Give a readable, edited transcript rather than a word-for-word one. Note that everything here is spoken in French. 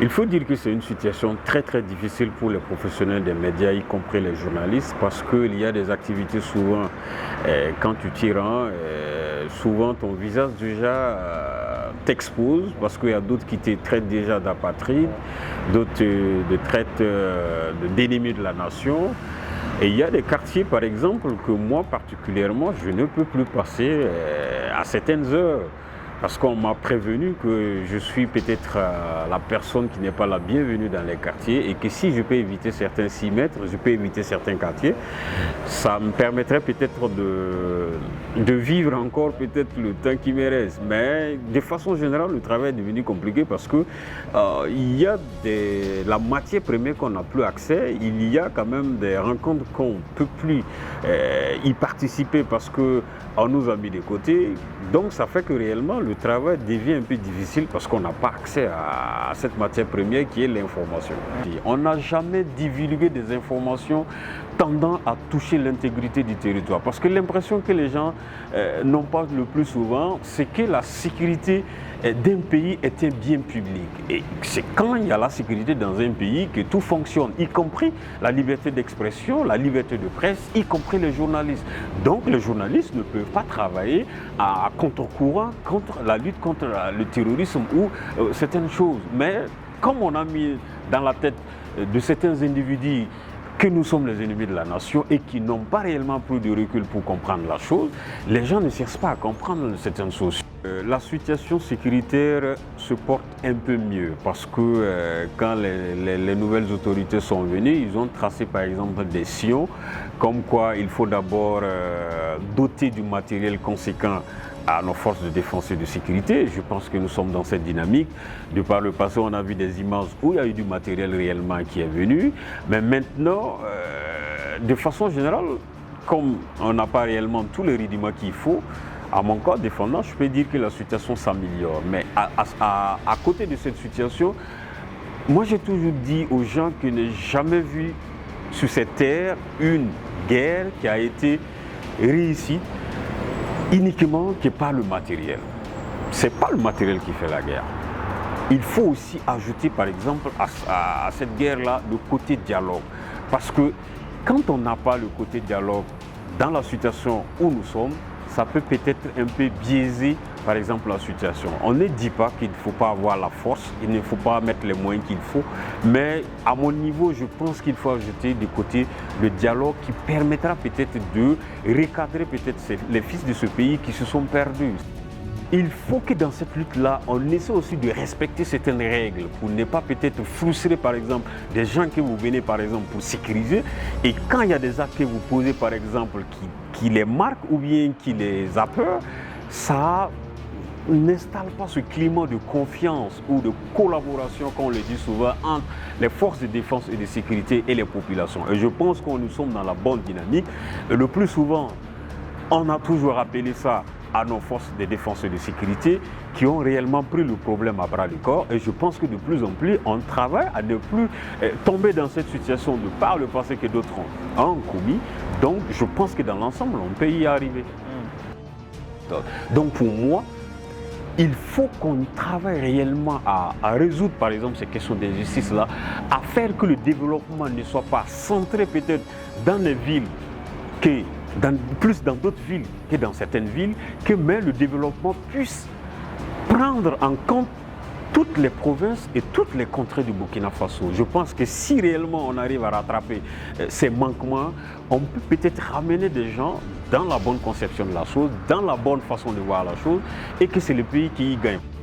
Il faut dire que c'est une situation très très difficile pour les professionnels des médias, y compris les journalistes, parce qu'il y a des activités souvent, quand tu t'y rends, souvent ton visage déjà t'expose, parce qu'il y a d'autres qui te traitent déjà d'apatride, d'autres te traitent d'ennemis de la nation. Et il y a des quartiers, par exemple, que moi particulièrement, je ne peux plus passer à certaines heures. Parce qu'on m'a prévenu que je suis peut-être la personne qui n'est pas la bienvenue dans les quartiers et que si je peux éviter certains 6 mètres, je peux éviter certains quartiers. Ça me permettrait peut-être de vivre encore peut-être le temps qui me reste. Mais de façon générale, le travail est devenu compliqué parce que il y a la matière première qu'on n'a plus accès. Il y a quand même des rencontres qu'on ne peut plus y participer parce qu'on nous a mis de côté. Donc ça fait que réellement, le travail devient un peu difficile parce qu'on n'a pas accès à cette matière première qui est l'information. On n'a jamais divulgué des informations tendant à toucher l'intégrité du territoire. Parce que l'impression que les gens n'ont pas le plus souvent, c'est que la sécurité d'un pays est un bien public. Et c'est quand il y a la sécurité dans un pays que tout fonctionne, y compris la liberté d'expression, la liberté de presse, y compris les journalistes. Donc les journalistes ne peuvent pas travailler à contre-courant contre la lutte contre le terrorisme ou certaines choses. Mais comme on a mis dans la tête de certains individus que nous sommes les ennemis de la nation et qui n'ont pas réellement pris de recul pour comprendre la chose, les gens ne cherchent pas à comprendre certaines choses. La situation sécuritaire se porte un peu mieux parce que quand les nouvelles autorités sont venues, ils ont tracé par exemple des sillons comme quoi il faut d'abord doter du matériel conséquent à nos forces de défense et de sécurité. Je pense que nous sommes dans cette dynamique. De par le passé, on a vu des images où il y a eu du matériel réellement qui est venu. Mais maintenant, de façon générale, comme on n'a pas réellement tous les rudiments qu'il faut, à mon corps défendant, je peux dire que la situation s'améliore. Mais à côté de cette situation, moi j'ai toujours dit aux gens que je n'ai jamais vu sur cette terre une guerre qui a été réussie uniquement que par le matériel. Ce n'est pas le matériel qui fait la guerre. Il faut aussi ajouter par exemple à cette guerre-là le côté dialogue. Parce que quand on n'a pas le côté dialogue dans la situation où nous sommes, ça peut peut-être un peu biaiser par exemple la situation. On ne dit pas qu'il ne faut pas avoir la force, il ne faut pas mettre les moyens qu'il faut, mais à mon niveau, je pense qu'il faut ajouter du côté le dialogue qui permettra peut-être de recadrer peut-être les fils de ce pays qui se sont perdus. Il faut que dans cette lutte-là, on essaie aussi de respecter certaines règles pour ne pas peut-être frustrer par exemple des gens que vous venez par exemple pour sécuriser et quand il y a des actes que vous posez par exemple qui les marquent ou bien qui les a peur, ça n'installe pas ce climat de confiance ou de collaboration, comme on le dit souvent, entre les forces de défense et de sécurité et les populations. Et je pense que nous sommes dans la bonne dynamique. Et le plus souvent, on a toujours appelé ça à nos forces de défense et de sécurité qui ont réellement pris le problème à bras le corps. Et je pense que de plus en plus, on travaille à ne plus tomber dans cette situation de par le passé que d'autres ont commis. Donc, je pense que dans l'ensemble, on peut y arriver. Donc, pour moi, il faut qu'on travaille réellement à résoudre, par exemple, ces questions d'injustice-là, à faire que le développement ne soit pas centré peut-être dans les villes, plus dans d'autres villes que dans certaines villes, mais le développement puisse prendre en compte toutes les provinces et toutes les contrées du Burkina Faso. Je pense que si réellement on arrive à rattraper ces manquements, on peut peut-être ramener des gens dans la bonne conception de la chose, dans la bonne façon de voir la chose, et que c'est le pays qui y gagne.